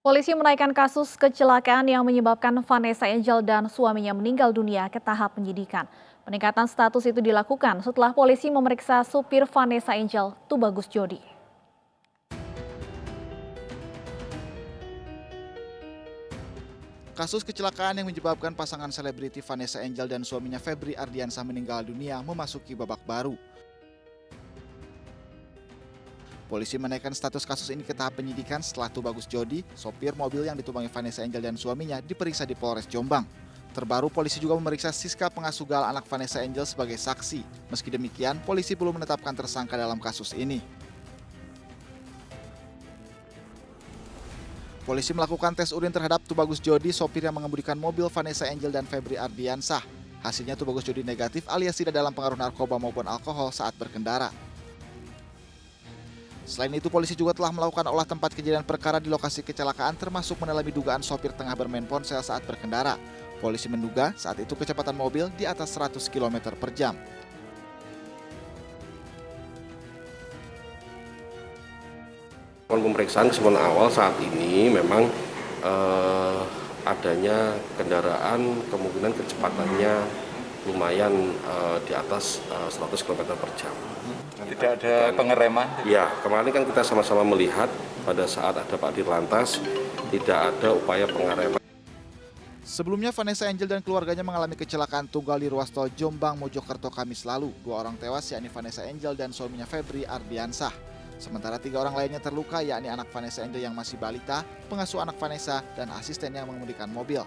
Polisi menaikkan kasus kecelakaan yang menyebabkan Vanessa Angel dan suaminya meninggal dunia ke tahap penyidikan. Peningkatan status itu dilakukan setelah polisi memeriksa supir Vanessa Angel, Tubagus Jodi. Kasus kecelakaan yang menyebabkan pasangan selebriti Vanessa Angel dan suaminya Febri Ardiansah meninggal dunia memasuki babak baru. Polisi menaikkan status kasus ini ke tahap penyidikan setelah Tubagus Jodi, sopir mobil yang ditumpangi Vanessa Angel dan suaminya, diperiksa di Polres Jombang. Terbaru, polisi juga memeriksa Siska pengasuh gal anak Vanessa Angel sebagai saksi. Meski demikian, polisi belum menetapkan tersangka dalam kasus ini. Polisi melakukan tes urin terhadap Tubagus Jodi, sopir yang mengemudikan mobil Vanessa Angel dan Febri Ardiansah. Hasilnya Tubagus Jodi negatif alias tidak dalam pengaruh narkoba maupun alkohol saat berkendara. Selain itu, polisi juga telah melakukan olah tempat kejadian perkara di lokasi kecelakaan termasuk mendalami dugaan sopir tengah bermain ponsel saat berkendara. Polisi menduga saat itu kecepatan mobil di atas 100 km per jam. Pemeriksaan kesimpulan awal saat ini memang adanya kendaraan kemungkinan kecepatannya lumayan di atas 100 km per jam. Tidak ada pengereman? Ya, kemarin kan kita sama-sama melihat pada saat ada Pak Dirlantas tidak ada upaya pengereman. Sebelumnya, Vanessa Angel dan keluarganya mengalami kecelakaan tunggal di ruas tol Jombang Mojokerto Kamis lalu. 2 orang tewas, yakni Vanessa Angel dan suaminya Febri Ardiansah. Sementara 3 orang lainnya terluka, yakni anak Vanessa Angel yang masih balita, pengasuh anak Vanessa, dan asisten yang mengemudikan mobil.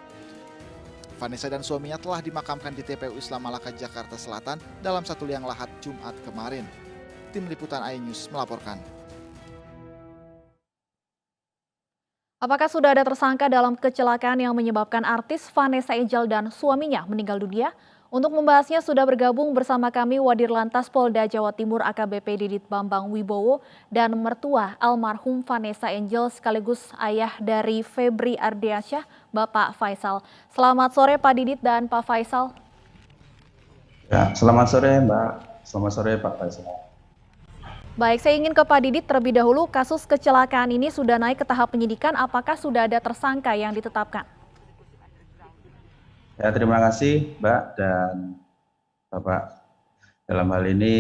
Vanessa dan suaminya telah dimakamkan di TPU Islam Malaka, Jakarta Selatan dalam satu liang lahat Jumat kemarin. Tim Liputan iNews melaporkan. Apakah sudah ada tersangka dalam kecelakaan yang menyebabkan artis Vanessa Angel dan suaminya meninggal dunia? Untuk membahasnya sudah bergabung bersama kami Wadirlantas Polda Jawa Timur AKBP Didit Bambang Wibowo dan mertua almarhum Vanessa Angel sekaligus ayah dari Febri Ardiansyah, Bapak Faisal. Selamat sore Pak Didit dan Pak Faisal. Ya, selamat sore Mbak. Selamat sore Pak Faisal. Baik, saya ingin ke Pak Didit terlebih dahulu. Kasus kecelakaan ini sudah naik ke tahap penyidikan. Apakah sudah ada tersangka yang ditetapkan? Ya, terima kasih Mbak dan Bapak. Dalam hal ini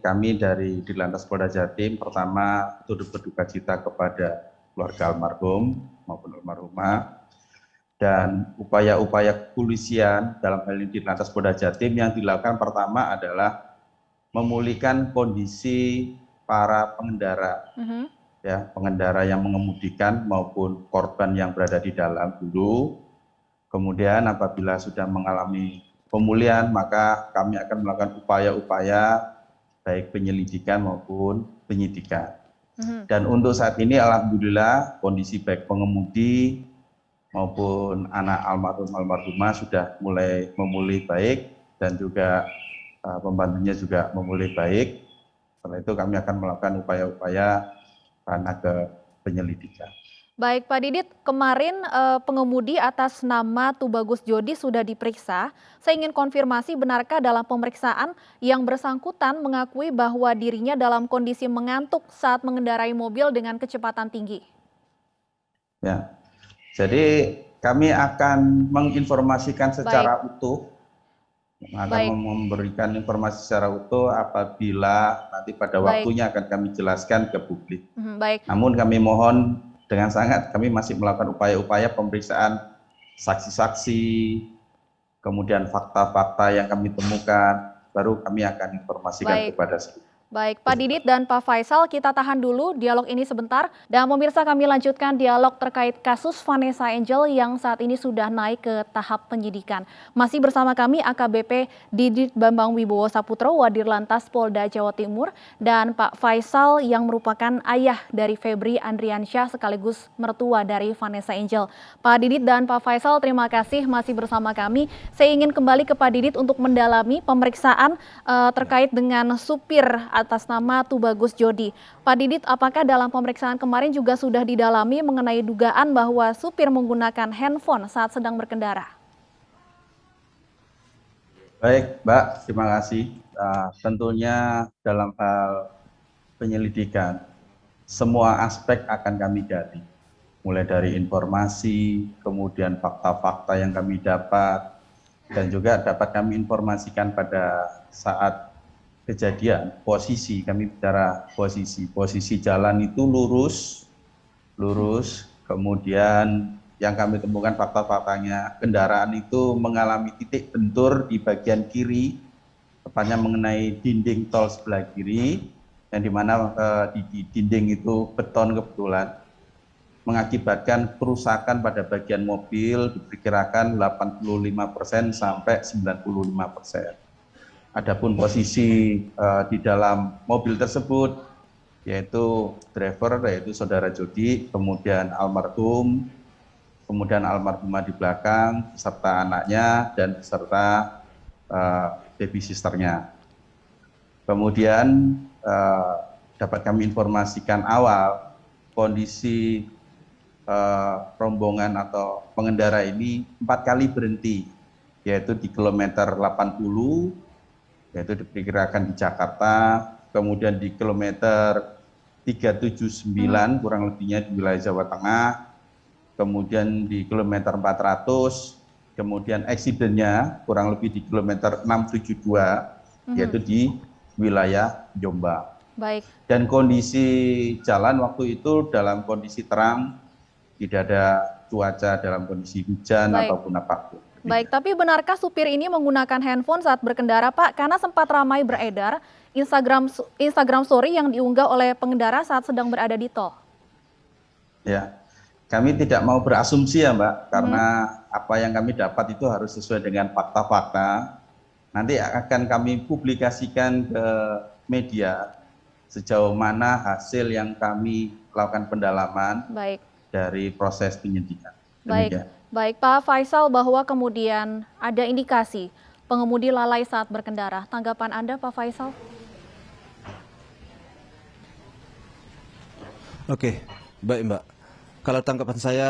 kami dari Dirlantas Polda Jatim pertama turut berduka cita kepada keluarga almarhum maupun almarhumah dan upaya-upaya kepolisian dalam hal ini Dirlantas Polda Jatim yang dilakukan pertama adalah memulihkan kondisi para pengendara, ya pengendara yang mengemudikan maupun korban yang berada di dalam dulu. Kemudian apabila sudah mengalami pemulihan, maka kami akan melakukan upaya-upaya baik penyelidikan maupun penyidikan. Dan untuk saat ini alhamdulillah kondisi baik pengemudi maupun anak almarhum almarhumah sudah mulai memulih baik dan juga pembantunya juga memulih baik. Setelah itu kami akan melakukan upaya-upaya ranah ke penyelidikan. Baik Pak Didit, kemarin pengemudi atas nama Tubagus Jodi sudah diperiksa. Saya ingin konfirmasi, benarkah dalam pemeriksaan yang bersangkutan mengakui bahwa dirinya dalam kondisi mengantuk saat mengendarai mobil dengan kecepatan tinggi? Ya, jadi kami akan menginformasikan secara utuh, akan memberikan informasi secara utuh apabila nanti pada waktunya akan kami jelaskan ke publik. Namun kami mohon dengan sangat kami masih melakukan upaya-upaya pemeriksaan saksi-saksi, kemudian fakta-fakta yang kami temukan, baru kami akan informasikan kepada publik. Baik, Pak Didit dan Pak Faisal, kita tahan dulu dialog ini sebentar. Dan pemirsa, kami lanjutkan dialog terkait kasus Vanessa Angel yang saat ini sudah naik ke tahap penyidikan. Masih bersama kami AKBP Didit Bambang Wibowo Saputro, Wadirlantas Polda Jawa Timur, dan Pak Faisal yang merupakan ayah dari Febri Ardiansyah sekaligus mertua dari Vanessa Angel. Pak Didit dan Pak Faisal, terima kasih masih bersama kami. Saya ingin kembali ke Pak Didit untuk mendalami pemeriksaan terkait dengan supir atas nama Tubagus Jodi. Pak Didit, apakah dalam pemeriksaan kemarin juga sudah didalami mengenai dugaan bahwa supir menggunakan handphone saat sedang berkendara? Baik, Mbak, terima kasih. Tentunya dalam hal penyelidikan, semua aspek akan kami gali. mulai dari informasi, kemudian fakta-fakta yang kami dapat, dan juga dapat kami informasikan pada saat kejadian, posisi, kami bicara posisi jalan itu lurus, kemudian yang kami temukan fakta-faktanya, kendaraan itu mengalami titik bentur di bagian kiri, tepatnya mengenai dinding tol sebelah kiri, yang dimana di dinding itu beton kebetulan, mengakibatkan kerusakan pada bagian mobil diperkirakan 85% sampai 95%. Adapun posisi di dalam mobil tersebut, yaitu driver, yaitu saudara Jody, kemudian almarhum, kemudian almarhumah di belakang, serta anaknya, dan serta baby sisternya. Kemudian dapat kami informasikan awal, kondisi rombongan atau pengendara ini 4 kali berhenti, yaitu di kilometer 80, yaitu diperkirakan di Jakarta, kemudian di kilometer 379 kurang lebihnya di wilayah Jawa Tengah, kemudian di kilometer 400, kemudian eksidennya kurang lebih di kilometer 672, yaitu di wilayah Jombang. Baik. Dan kondisi jalan waktu itu dalam kondisi terang, tidak ada cuaca dalam kondisi hujan ataupun apapun. Baik, tapi benarkah supir ini menggunakan handphone saat berkendara, Pak? Karena sempat ramai beredar Instagram story yang diunggah oleh pengendara saat sedang berada di tol. Ya, kami tidak mau berasumsi ya Mbak, karena apa yang kami dapat itu harus sesuai dengan fakta-fakta. Nanti akan kami publikasikan ke media sejauh mana hasil yang kami lakukan pendalaman dari proses penyidikan. Baik, Pak Faisal, bahwa kemudian ada indikasi pengemudi lalai saat berkendara. Tanggapan Anda, Pak Faisal? Oke, baik Mbak. Kalau tanggapan saya,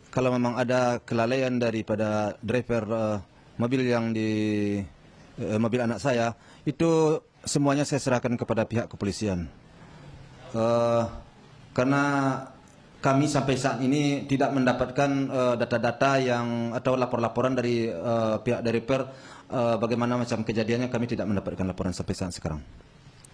kalau memang ada kelalaian daripada driver mobil yang di mobil anak saya, itu semuanya saya serahkan kepada pihak kepolisian. Karena kami sampai saat ini tidak mendapatkan data-data yang atau lapor-laporan dari pihak driver bagaimana macam kejadiannya, kami tidak mendapatkan laporan sampai saat sekarang.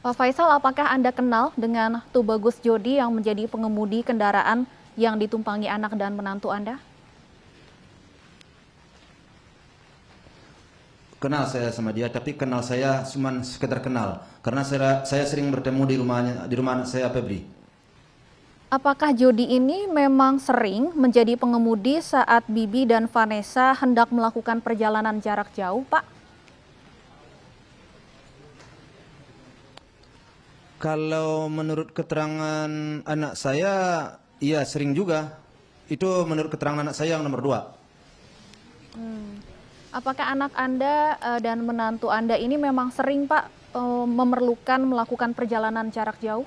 Pak Faisal, apakah Anda kenal dengan Tubagus Jody yang menjadi pengemudi kendaraan yang ditumpangi anak dan menantu Anda? Kenal saya sama dia, tapi kenal saya cuma sekedar kenal. Karena saya sering bertemu di rumah anak saya, Febri. Apakah Jody ini memang sering menjadi pengemudi saat Bibi dan Vanessa hendak melakukan perjalanan jarak jauh, Pak? Kalau menurut keterangan anak saya, iya sering juga. Itu menurut keterangan anak saya yang nomor 2. Apakah anak Anda dan menantu Anda ini memang sering, Pak, memerlukan melakukan perjalanan jarak jauh?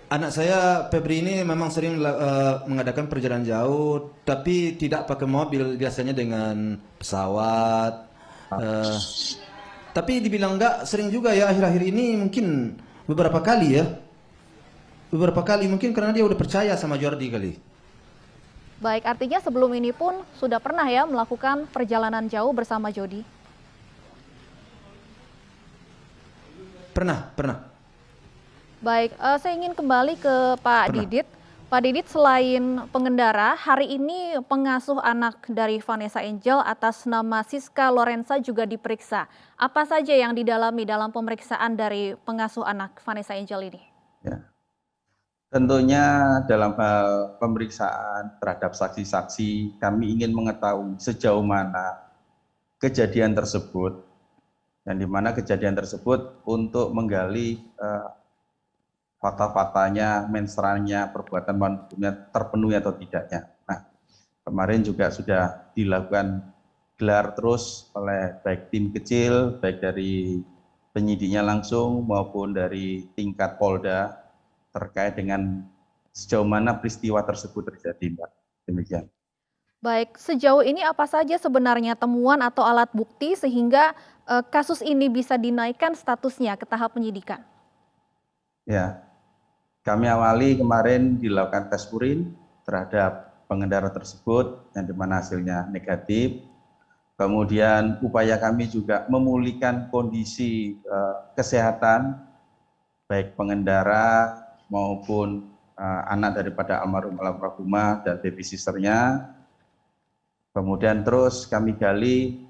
Anak saya, Febri, ini memang sering mengadakan perjalanan jauh, tapi tidak pakai mobil, biasanya dengan pesawat. Tapi dibilang enggak, sering juga ya akhir-akhir ini, mungkin beberapa kali ya. Beberapa kali mungkin karena dia udah percaya sama Jordi kali. Baik, artinya sebelum ini pun sudah pernah ya melakukan perjalanan jauh bersama Jody? Pernah. Baik, saya ingin kembali ke Pak Didit. Pak Didit, selain pengendara, hari ini pengasuh anak dari Vanessa Angel atas nama Siska Lorenza juga diperiksa. Apa saja yang didalami dalam pemeriksaan dari pengasuh anak Vanessa Angel ini? Ya. Tentunya dalam hal pemeriksaan terhadap saksi-saksi, kami ingin mengetahui sejauh mana kejadian tersebut, dan di mana kejadian tersebut untuk menggali fakta-faktanya, mensranya, perbuatan hukumnya terpenuhi atau tidaknya. Nah, kemarin juga sudah dilakukan gelar terus oleh baik tim kecil, baik dari penyidiknya langsung maupun dari tingkat Polda, terkait dengan sejauh mana peristiwa tersebut terjadi, Mbak. Demikian. Baik, sejauh ini apa saja sebenarnya temuan atau alat bukti sehingga kasus ini bisa dinaikkan statusnya ke tahap penyidikan? Ya, Kami awali kemarin dilakukan tes urin terhadap pengendara tersebut yang dimana hasilnya negatif. Kemudian upaya kami juga memulihkan kondisi kesehatan baik pengendara maupun anak daripada almarhumah dan babysisternya. Kemudian terus kami gali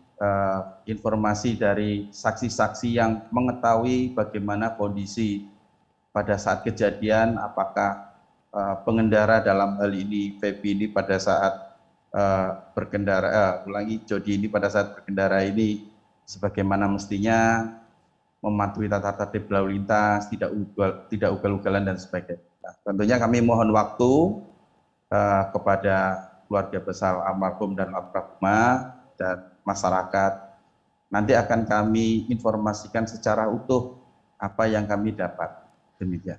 informasi dari saksi-saksi yang mengetahui bagaimana kondisi pada saat kejadian, apakah pengendara dalam hal ini Feby ini pada saat Jody ini pada saat berkendara ini sebagaimana mestinya, mematuhi tata tertib lalu lintas, tidak ugal-ugalan dan sebagainya. Nah, tentunya kami mohon waktu kepada keluarga besar almarhum dan almarhumah dan masyarakat. Nanti akan kami informasikan secara utuh apa yang kami dapat. Demikian.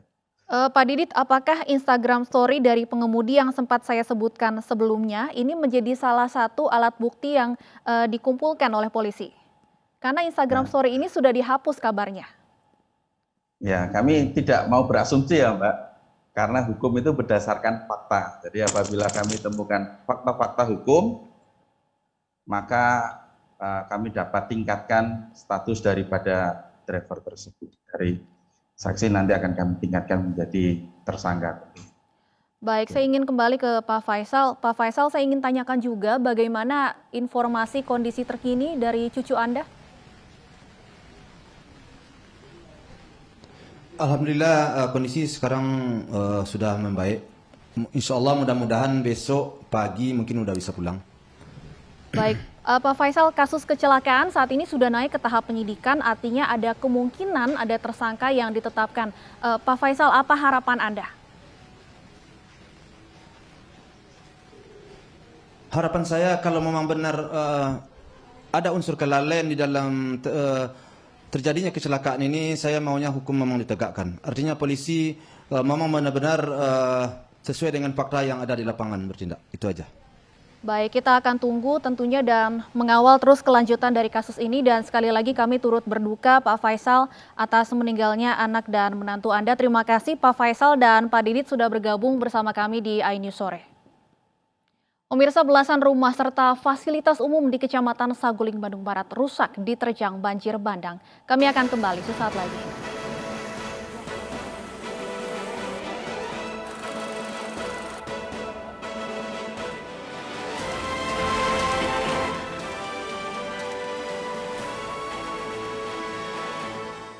Pak Didit, apakah Instagram Story dari pengemudi yang sempat saya sebutkan sebelumnya ini menjadi salah satu alat bukti yang dikumpulkan oleh polisi? Karena Instagram Story ini sudah dihapus kabarnya. Ya, kami tidak mau berasumsi ya Mbak, karena hukum itu berdasarkan fakta. Jadi apabila kami temukan fakta-fakta hukum, maka kami dapat tingkatkan status daripada driver tersebut. Dari saksi nanti akan kami tingkatkan menjadi tersangka. Baik, saya ingin kembali ke Pak Faisal. Pak Faisal, saya ingin tanyakan juga bagaimana informasi kondisi terkini dari cucu Anda? Alhamdulillah kondisi sekarang sudah membaik. Insya Allah mudah-mudahan besok pagi mungkin udah bisa pulang. Baik, Pak Faisal, kasus kecelakaan saat ini sudah naik ke tahap penyidikan, artinya ada kemungkinan ada tersangka yang ditetapkan. Pak Faisal, apa harapan Anda? Harapan saya kalau memang benar ada unsur kelalaian di dalam terjadinya kecelakaan ini, saya maunya hukum memang ditegakkan. Artinya polisi memang benar-benar sesuai dengan fakta yang ada di lapangan bertindak. Itu aja. Baik, kita akan tunggu tentunya dan mengawal terus kelanjutan dari kasus ini. Dan sekali lagi kami turut berduka Pak Faisal atas meninggalnya anak dan menantu Anda. Terima kasih Pak Faisal dan Pak Didit sudah bergabung bersama kami di iNews Sore. Pemirsa, belasan rumah serta fasilitas umum di Kecamatan Saguling, Bandung Barat rusak diterjang banjir bandang. Kami akan kembali sesaat lagi.